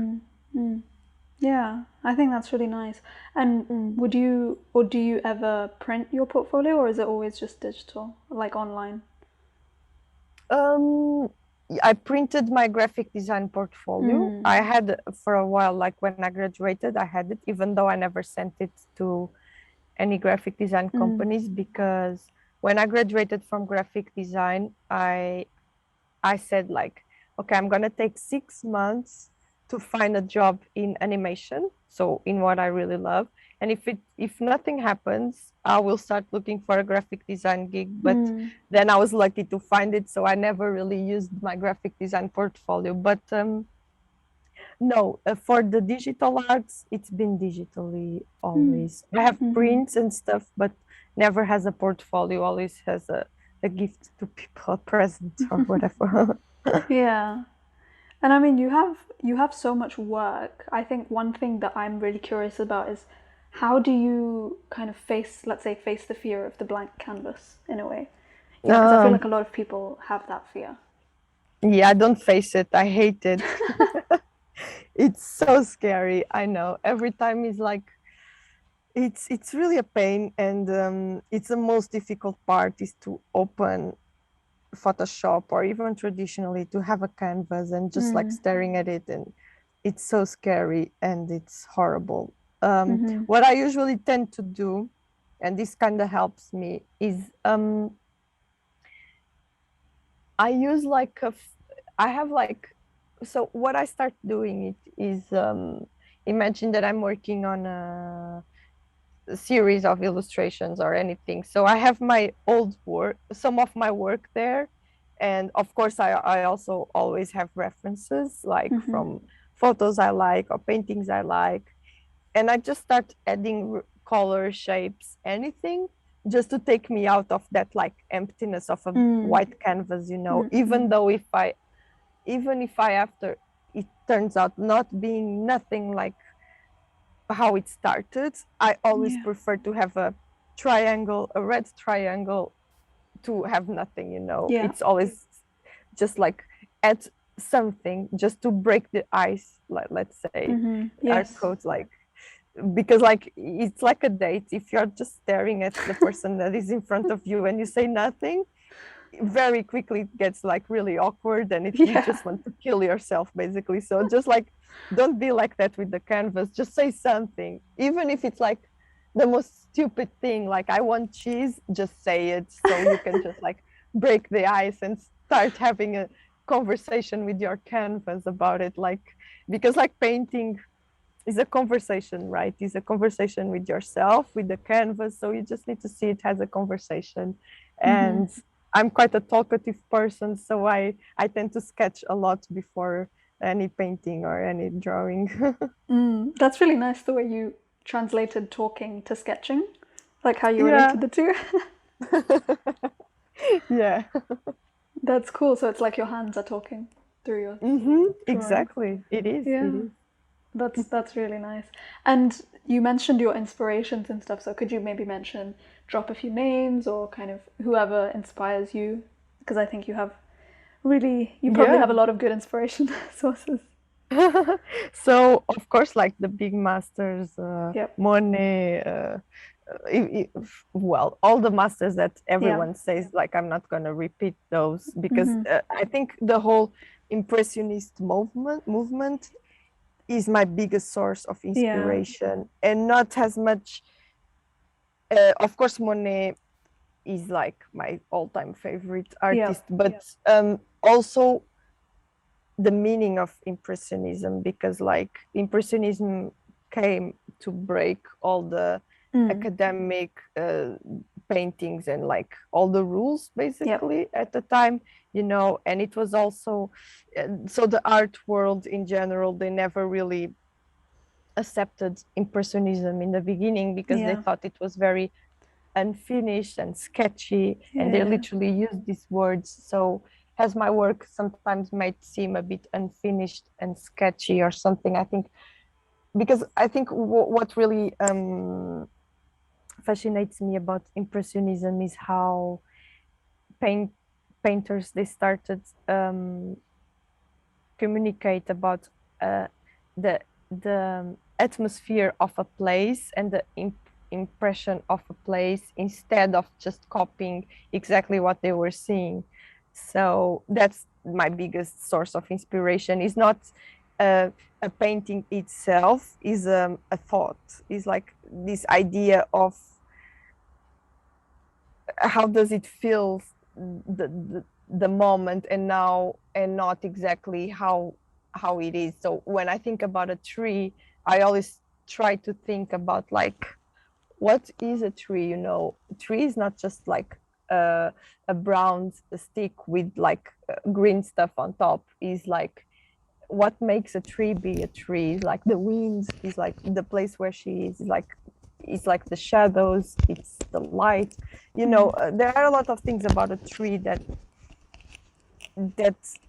Yeah, I think that's really nice. And do you ever print your portfolio, or is it always just digital, like online? I printed my graphic design portfolio. I had for a while, like when I graduated, I had it, even though I never sent it to any graphic design companies, because when I graduated from graphic design, I said, like, okay, I'm gonna take 6 months to find a job in animation, so in what I really love. And if nothing happens, I will start looking for a graphic design gig. But then I was lucky to find it, so I never really used my graphic design portfolio. But no, for the digital arts, it's been digitally always. I have prints and stuff, but never has a portfolio, always has a gift to people, a present or whatever. Yeah. And I mean, you have so much work. I think one thing that I'm really curious about is how do you kind of let's say, face the fear of the blank canvas in a way? You know, because I feel like a lot of people have that fear. Yeah, don't face it. I hate it. It's so scary. I know. Every time is like, it's really a pain, and it's the most difficult part is to open Photoshop, or even traditionally to have a canvas and just like staring at it, and it's so scary and it's horrible. What I usually tend to do, and this kind of helps me, is I use like I have like, so what I start doing it is, imagine that I'm working on a series of illustrations or anything. So I have my old work, some of my work there. And of course, I also always have references, like from photos I like or paintings I like. And I just start adding color, shapes, anything, just to take me out of that like emptiness of a white canvas, you know. Even if I after it turns out not being nothing like how it started, I always prefer to have a triangle, a red triangle, to have nothing, you know. Yeah. It's always just like add something just to break the ice, like, let's say, our Yes. codes, like, because like it's like a date. If you're just staring at the person that is in front of you and you say nothing, very quickly it gets like really awkward, and you just want to kill yourself basically. So just like, don't be like that with the canvas. Just say something, even if it's like the most stupid thing, like I want cheese, just say it, so you can just like break the ice and start having a conversation with your canvas about it. Like, because like painting is a conversation, right? It's a conversation with yourself, with the canvas, so you just need to see it as a conversation. And I'm quite a talkative person, so I tend to sketch a lot before any painting or any drawing. That's really nice, the way you translated talking to sketching, like how you Yeah. related the two. Yeah. That's cool. So it's like your hands are talking through your drawing. Exactly. It is. Yeah. It is. That's really nice. And you mentioned your inspirations and stuff, so could you maybe drop a few names, or kind of whoever inspires you? Because I think you probably have a Yeah. lot of good inspiration sources. So of course, like the big masters, Yep. Monet, well, all the masters that Yeah. everyone says, like, I'm not going to repeat those, because I think the whole impressionist movement is my biggest source of Yeah. inspiration, and not as much. Of course, Monet is like my all-time favorite Yep. artist, but also the meaning of impressionism, because like impressionism came to break all the academic paintings and like all the rules Yep. basically at the time, you know. And it was also so the art world in general, they never really accepted impressionism in the beginning because they thought it was very unfinished and sketchy, and they literally used these words. So has my work sometimes might seem a bit unfinished and sketchy or something, I think, because I think what really fascinates me about impressionism is how painters, they started communicate about the atmosphere of a place and the impression of a place, instead of just copying exactly what they were seeing. So that's my biggest source of inspiration. Is not a painting itself, is a thought, is like this idea of how does it feel, the moment and now, and not exactly how it is. So when I think about a tree, I always try to think about like, what is a tree? You know, a tree is not just like a brown stick with like green stuff on top. Is like, what makes a tree be a tree? Is like the winds, is like the place where she is like, it's like the shadows, it's the light, you know. There are a lot of things about a tree that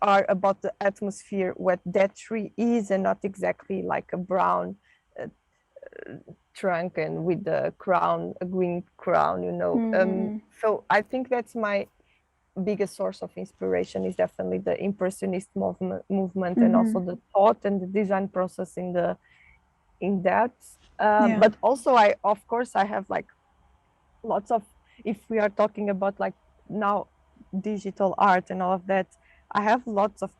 are about the atmosphere, what that tree is, and not exactly like a brown trunk and with the crown, a green crown, you know. So I think that's my biggest source of inspiration, is definitely the impressionist movement and also the thought and the design process in that. But also I, of course, I have like lots of, if we are talking about like now digital art and all of that, I have lots of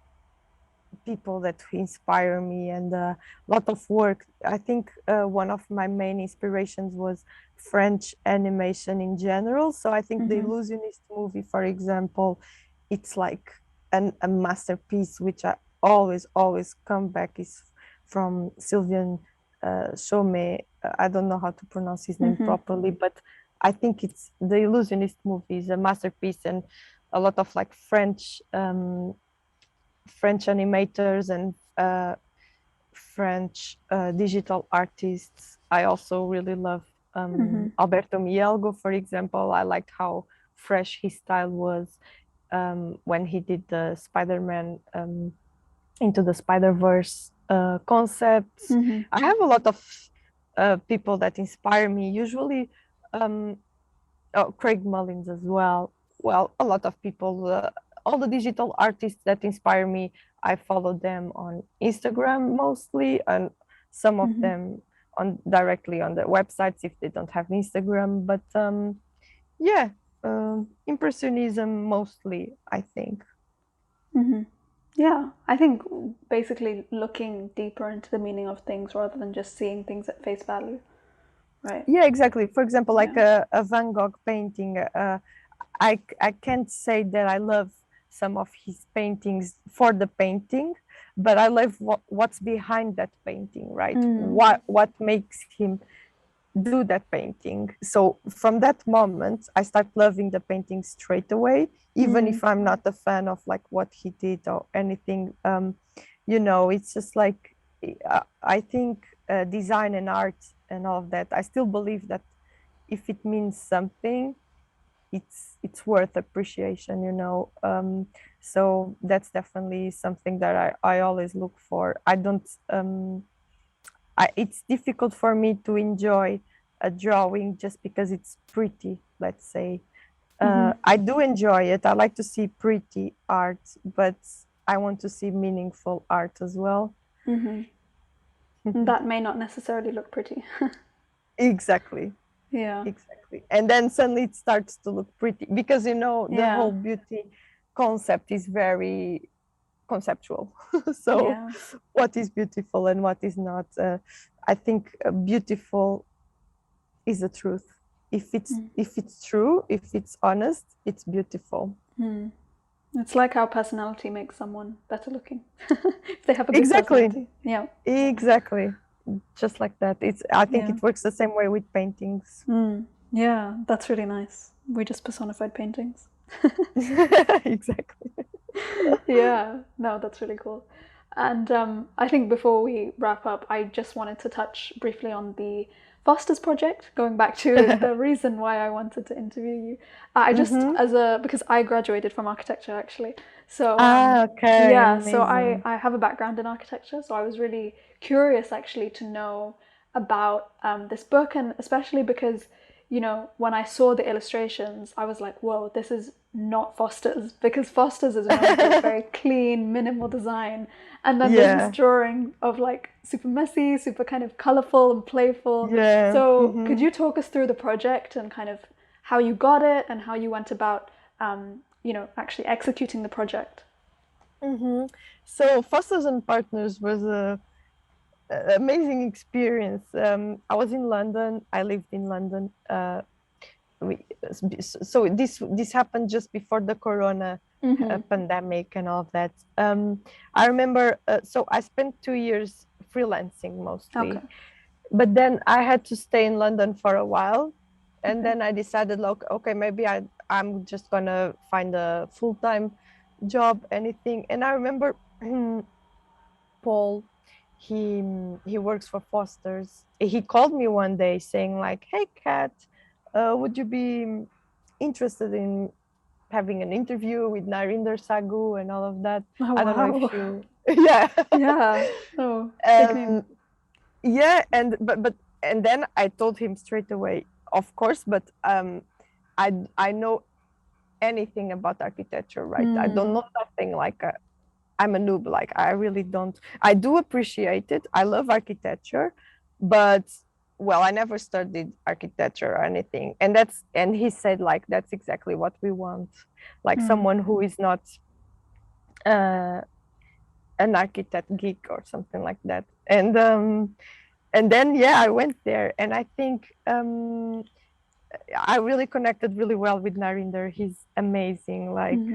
people that inspire me, and a lot of work. I think one of my main inspirations was French animation in general. So I think the Illusionist movie, for example, it's like a masterpiece, which I always come back, is from Sylvain Chomet. I don't know how to pronounce his name properly, but I think it's the Illusionist movie is a masterpiece, and a lot of like French animators and French digital artists. I also really love Alberto Mielgo, for example. I liked how fresh his style was when he did the Spider-Man Into the Spider-Verse concepts. I have a lot of people that inspire me, usually Craig Mullins as well. Well, a lot of people, all the digital artists that inspire me, I follow them on Instagram mostly, and some of them directly on their websites if they don't have Instagram. But yeah, impressionism mostly, I think. Yeah, I think basically looking deeper into the meaning of things rather than just seeing things at face value, right? Yeah, exactly. For example, like a Van Gogh painting, I can't say that I love some of his paintings for the painting, but I love what's behind that painting, right? What makes him do that painting. So from that moment, I start loving the painting straight away, even if I'm not a fan of like what he did or anything. You know, it's just like, I think design and art and all of that, I still believe that if it means something, it's worth appreciation, you know. So that's definitely something that I always look for. I don't it's difficult for me to enjoy a drawing just because it's pretty, let's say. I do enjoy it. I like to see pretty art, but I want to see meaningful art as well. That may not necessarily look pretty. Exactly. Yeah. Exactly. And then suddenly it starts to look pretty, because, you know, the whole beauty concept is very conceptual. So what is beautiful and what is not? I think beautiful is the truth. If it's true, if it's honest, it's beautiful. It's like how personality makes someone better looking. If they have a good personality. Yeah. Exactly. Just like that. I think it works the same way with paintings. Yeah, that's really nice. We just personified paintings. Exactly. Yeah, no, that's really cool. And I think before we wrap up, I just wanted to touch briefly on the Foster's project, going back to the reason why I wanted to interview you. I just, because I graduated from architecture actually. So, Okay, yeah, so amazing. I have a background in architecture. So I was really curious actually to know about this book, and especially because, you know, when I saw the illustrations, I was like, whoa, this is not Foster's, because Foster's is known for its very clean, minimal design. And then there's this Yeah, drawing of like super messy, super kind of colorful and playful. yeah. So could you talk us through the project and kind of how you got it and how you went about, you know, actually executing the project? So Fosters and Partners was a amazing experience. I was in London. I lived in London. We, so this happened just before the Corona pandemic and all of that. I remember. So I spent 2 years freelancing mostly, Okay. but then I had to stay in London for a while, and Okay. then I decided, like, okay, maybe I'm just gonna find a full-time job, anything. And I remember Paul, he works for Foster's. He called me one day saying like, "Hey, Kat, would you be interested in having an interview with Narinder Sagu and all of that?" Oh, I don't know wow. if you, yeah, Yeah. Oh, big name. um, yeah, and then I told him straight away, of course, but I know anything about architecture, right? I don't know nothing. Like I'm a noob. Like I really don't. I do appreciate it. I love architecture, but well, I never studied architecture or anything. And he said like that's exactly what we want, like someone who is not uh, an architect geek or something like that. And then yeah, I went there, and I think I really connected really well with Narinder. He's amazing. Like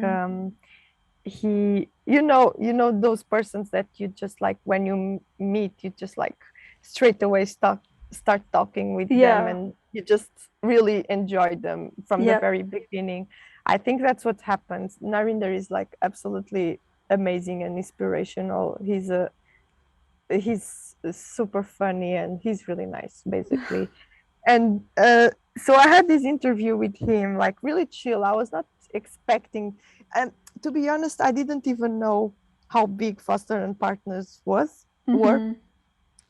he, you know those persons that you just like when you meet, you just like straight away start talking with them, Yeah. and you just really enjoy them from the Yep. very beginning. I think that's what happens. Narinder is like absolutely amazing and inspirational. He's super funny, and he's really nice basically. And so I had this interview with him, like really chill. I was not expecting, and to be honest, I didn't even know how big Foster and Partners were,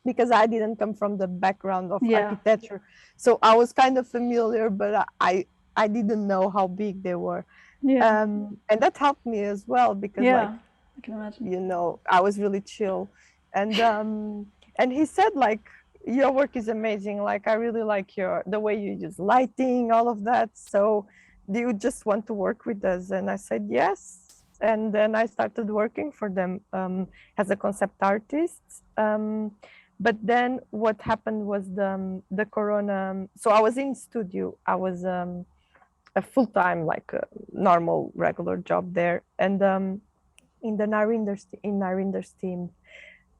because I didn't come from the background of Yeah. architecture. So I was kind of familiar, but I didn't know how big they were. Yeah. And that helped me as well, because like, Yeah. I can imagine. I was really chill. And he said like, your work is amazing. Like I really like the way you use lighting, all of that. So do you just want to work with us? And I said yes. And then I started working for them as a concept artist. But then what happened was the Corona. So I was in studio. I was a full-time, like a normal regular job there, and in Narinder's team.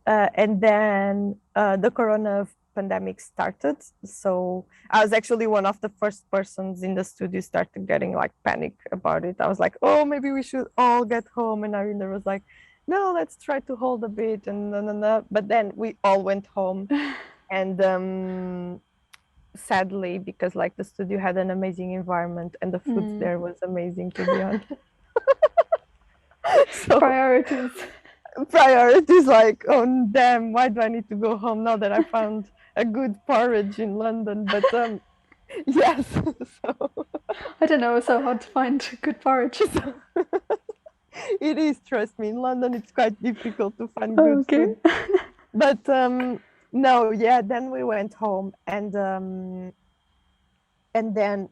And then the Corona pandemic started. So I was actually one of the first persons in the studio started getting like panic about it. I was like, oh, maybe we should all get home. And Narinder was like, no, let's try to hold a bit. And no. But then we all went home. And sadly, because like the studio had an amazing environment and the food there was amazing, to be honest. So Priorities. priorities, like, oh damn, why do I need to go home now that I found a good porridge in London? But yes. So I don't know, it's so hard to find good porridge. it is, trust me, in London it's quite difficult to find Oh, good okay. food. But no, yeah, then we went home, and then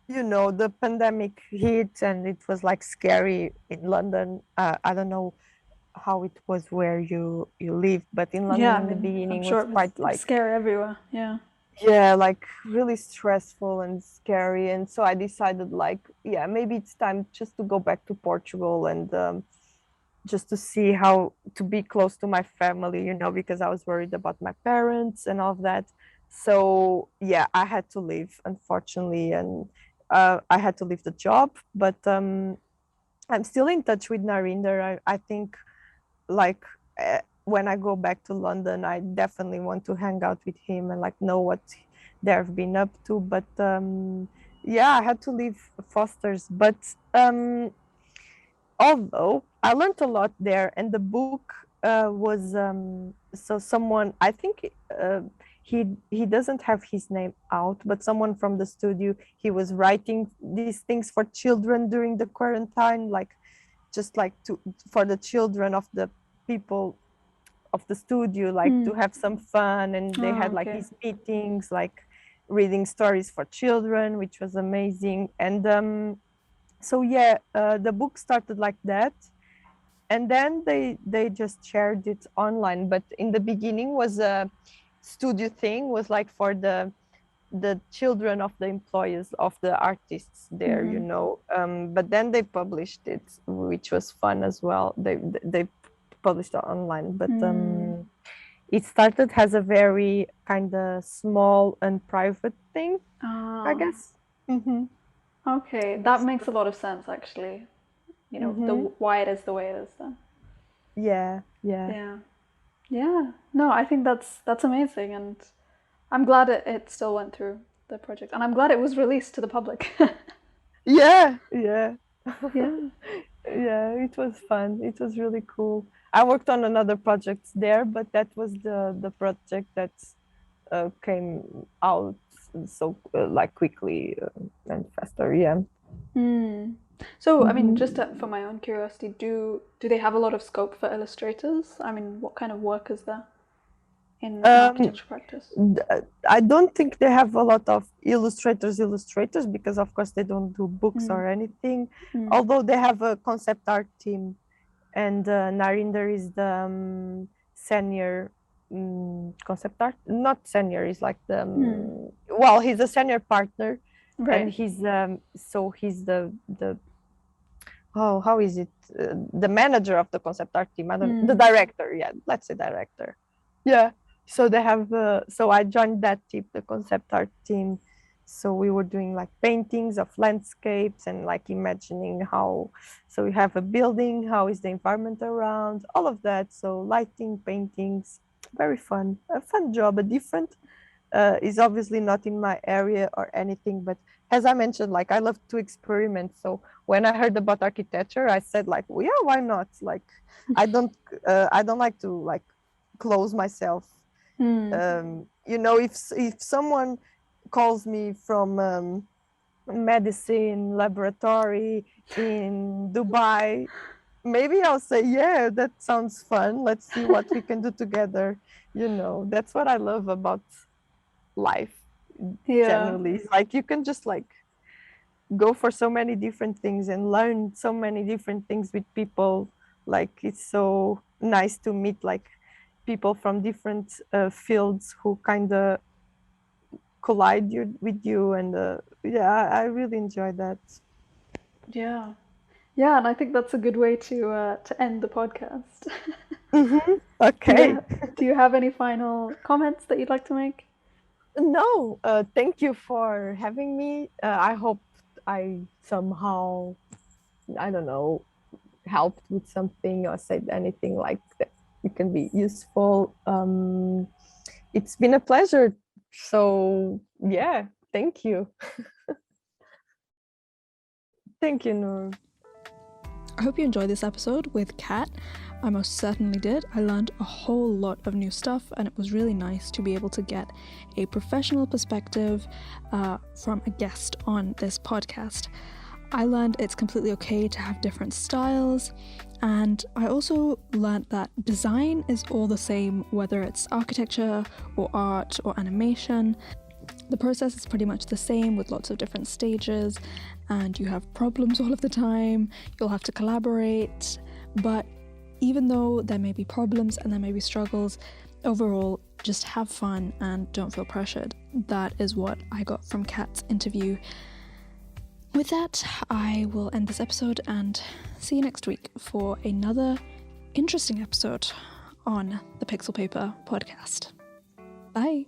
the pandemic hit, and it was like scary in London. I don't know how it was where you lived, but in Yeah, London I in the mean, I'm beginning sure was it was quite like, scary everywhere. Yeah. yeah, like really stressful and scary. And so I decided like, yeah, maybe it's time just to go back to Portugal, and just to see how to be close to my family, because I was worried about my parents and all of that. So yeah, I had to leave, unfortunately, and I had to leave the job. But I'm still in touch with Narinder. I think like when I go back to London, I definitely want to hang out with him and like know what they've been up to. But yeah, I had to leave Foster's. But although I learned a lot there, and the book was so someone, I think he doesn't have his name out, but someone from the studio, he was writing these things for children during the quarantine, like just like for the children of the people of the studio, like to have some fun, and they had like these meetings, like reading stories for children, which was amazing. And so yeah, the book started like that, and then they just shared it online. But in the beginning was a studio thing, was like for the children of the employees of the artists there, you know. But then they published it, which was fun as well. They published it online, but it started as a very kind of small and private thing, I guess. Okay, that makes a lot of sense, actually. You know, why it is the way it is then. Yeah. No, I think that's amazing, and I'm glad it still went through the project, and I'm glad it was released to the public. Yeah. Yeah. Yeah, it was fun. It was really cool. I worked on another project there, but that was the project that came out so like quickly and faster. Yeah. So, I mean, just for my own curiosity, do they have a lot of scope for illustrators? I mean, what kind of work is there in architecture practice? I don't think they have a lot of illustrators because of course they don't do books or anything. Although they have a concept art team, and Narinder is the senior concept art, not senior, is like the well, he's a senior partner, right. And he's so he's the how is it, the manager of the concept art team. I don't the director, yeah, let's say director. Yeah, so they have so I joined that team, the concept art team. So we were doing like paintings of landscapes and like imagining how, so we have a building, how is the environment around, all of that. So lighting, paintings, very fun, a fun job, a different is obviously not in my area or anything, but as I mentioned, like I love to experiment. So when I heard about architecture, I said like, well, yeah, why not? Like I don't like to like close myself. You know, if someone calls me from medicine laboratory in Dubai, maybe I'll say, yeah, that sounds fun. Let's see what we can do together. You know, that's what I love about life. Generally, like you can just like go for so many different things and learn so many different things with people. Like it's so nice to meet like people from different fields who kind of collide with you, and yeah, I really enjoy that. Yeah, and I think that's a good way to end the podcast. Okay. Do you have any final comments that you'd like to make? No, thank you for having me. I hope I somehow, I don't know, helped with something or said anything like that it can be useful. It's been a pleasure. So yeah, thank you. Thank you, Noor. I hope you enjoyed this episode with Cat. I most certainly did. I learned a whole lot of new stuff, and it was really nice to be able to get a professional perspective from a guest on this podcast. I learned it's completely okay to have different styles, and I also learned that design is all the same, whether it's architecture or art or animation. The process is pretty much the same with lots of different stages, and you have problems all of the time. You'll have to collaborate, but even though there may be problems and there may be struggles, overall, just have fun and don't feel pressured. That is what I got from Kat's interview. With that, I will end this episode and see you next week for another interesting episode on the Pixel Paper podcast. Bye!